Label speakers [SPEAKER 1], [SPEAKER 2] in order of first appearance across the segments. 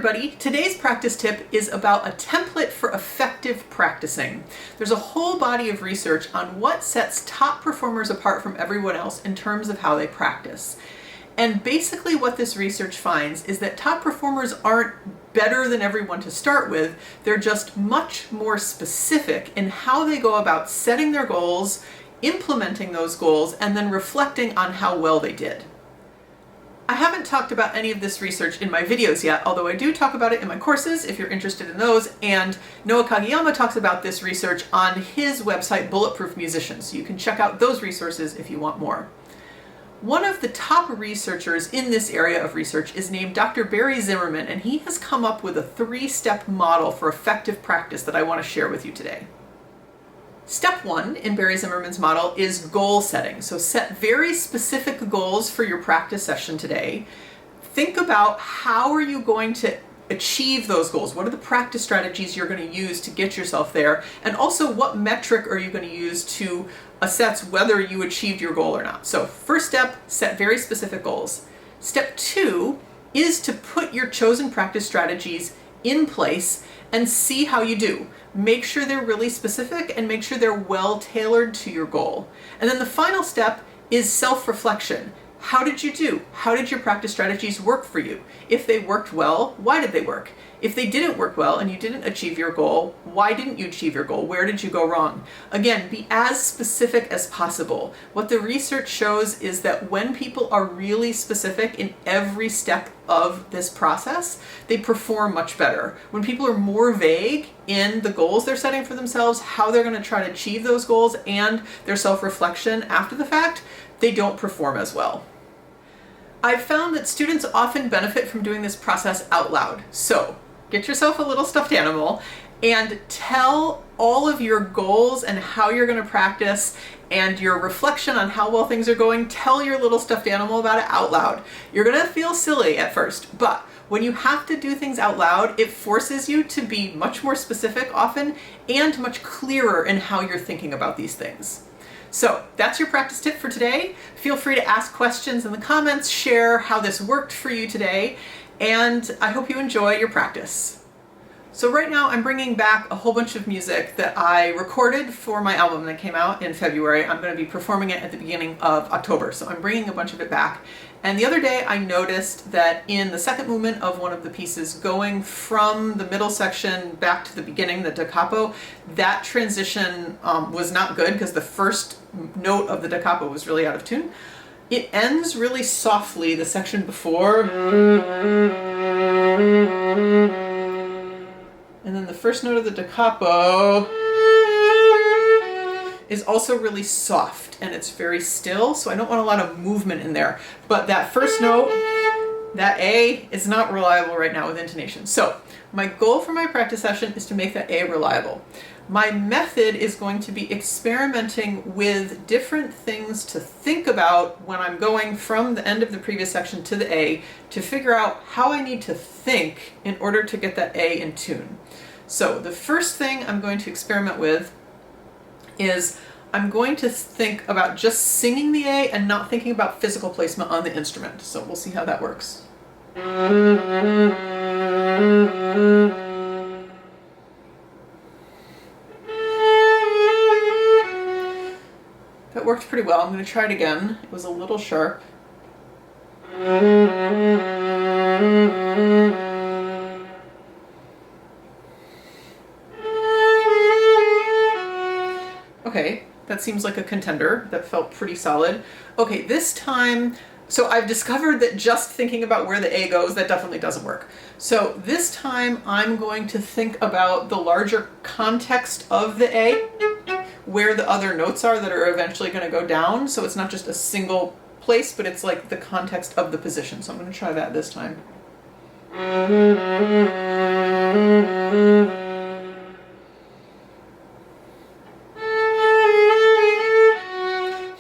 [SPEAKER 1] everybody. Today's practice tip is about a template for effective practicing. There's a whole body of research on what sets top performers apart from everyone else in terms of how they practice. And basically what this research finds is that top performers aren't better than everyone to start with. They're just much more specific in how they go about setting their goals, implementing those goals, and then reflecting on how well they did. I haven't talked about any of this research in my videos yet, although I do talk about it in my courses if you're interested in those, and Noah Kageyama talks about this research on his website Bulletproof Musician, so you can check out those resources if you want more. One of the top researchers in this area of research is named Dr. Barry Zimmerman, and he has come up with a 3-step model for effective practice that I want to share with you today. Step 1 in Barry Zimmerman's model is goal setting. So set very specific goals for your practice session today. Think about how are you going to achieve those goals? What are the practice strategies you're going to use to get yourself there? And also, what metric are you going to use to assess whether you achieved your goal or not? So first step, set very specific goals. Step 2 is to put your chosen practice strategies in place and see how you do. Make sure they're really specific and make sure they're well tailored to your goal. And then the final step is self-reflection. How did you do? How did your practice strategies work for you? If they worked well, why did they work? If they didn't work well and you didn't achieve your goal, why didn't you achieve your goal? Where did you go wrong? Again, be as specific as possible. What the research shows is that when people are really specific in every step of this process, they perform much better. When people are more vague in the goals they're setting for themselves, how they're going to try to achieve those goals, and their self-reflection after the fact, they don't perform as well. I've found that students often benefit from doing this process out loud. So get yourself a little stuffed animal and tell all of your goals and how you're going to practice and your reflection on how well things are going. Tell your little stuffed animal about it out loud. You're going to feel silly at first, but when you have to do things out loud, it forces you to be much more specific often and much clearer in how you're thinking about these things. So that's your practice tip for today. Feel free to ask questions in the comments, share how this worked for you today, and I hope you enjoy your practice. So right now I'm bringing back a whole bunch of music that I recorded for my album that came out in February. I'm going to be performing it at the beginning of October, so I'm bringing a bunch of it back. And the other day I noticed that in the second movement of one of the pieces, going from the middle section back to the beginning, the da capo, that transition was not good because the first note of the da capo was really out of tune. It ends really softly, the section before. And then the first note of the da capo is also really soft and it's very still, so I don't want a lot of movement in there. But that first note, that A, is not reliable right now with intonation. So my goal for my practice session is to make that A reliable. My method is going to be experimenting with different things to think about when I'm going from the end of the previous section to the A to figure out how I need to think in order to get that A in tune. So the first thing I'm going to experiment with is I'm going to think about just singing the A and not thinking about physical placement on the instrument. So we'll see how that works. That worked pretty well. I'm going to try it again. It was a little sharp. Okay, that seems like a contender. That felt pretty solid. Okay, this time, so I've discovered that just thinking about where the A goes, that definitely doesn't work. So this time I'm going to think about the larger context of the A, where the other notes are that are eventually going to go down. So it's not just a single place, but it's like the context of the position. So I'm going to try that this time.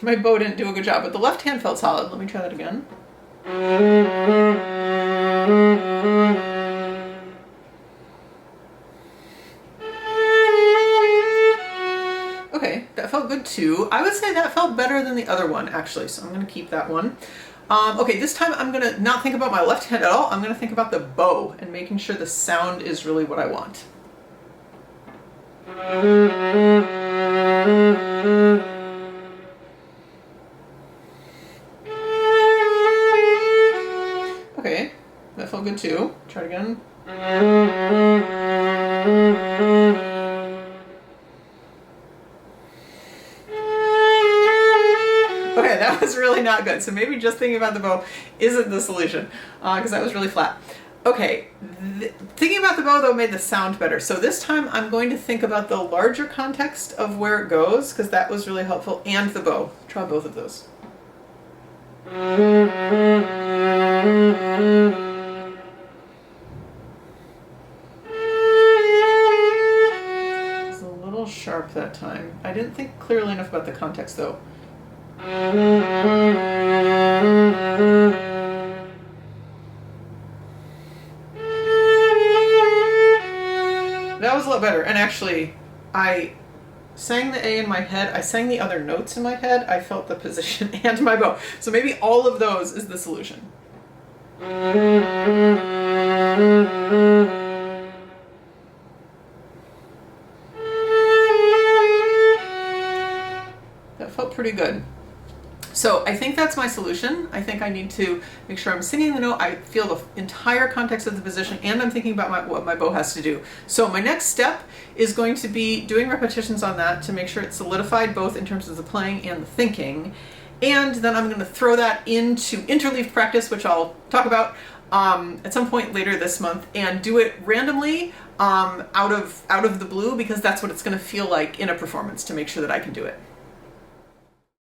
[SPEAKER 1] My bow didn't do a good job, but the left hand felt solid. Let me try that again. Okay, that felt good too. I would say that felt better than the other one, actually, so I'm going to keep that one. Okay, this time I'm gonna not think about my left hand at all. I'm gonna think about the bow and making sure the sound is really what I want. Okay, that felt good too. Try it again. Okay, that was really not good. So maybe just thinking about the bow isn't the solution, because that was really flat. Okay, thinking about the bow though made the sound better. So this time I'm going to think about the larger context of where it goes, because that was really helpful, and the bow. Try both of those. It's a little sharp that time. I didn't think clearly enough about the context though. That was a lot better. And actually, I sang the A in my head. I sang the other notes in my head. I felt the position and my bow. So maybe all of those is the solution. That felt pretty good. So I think that's my solution. I think I need to make sure I'm singing the note, I feel the entire context of the position, and I'm thinking about what my bow has to do. So my next step is going to be doing repetitions on that to make sure it's solidified both in terms of the playing and the thinking. And then I'm going to throw that into interleaved practice, which I'll talk about at some point later this month, and do it randomly out of the blue, because that's what it's going to feel like in a performance to make sure that I can do it.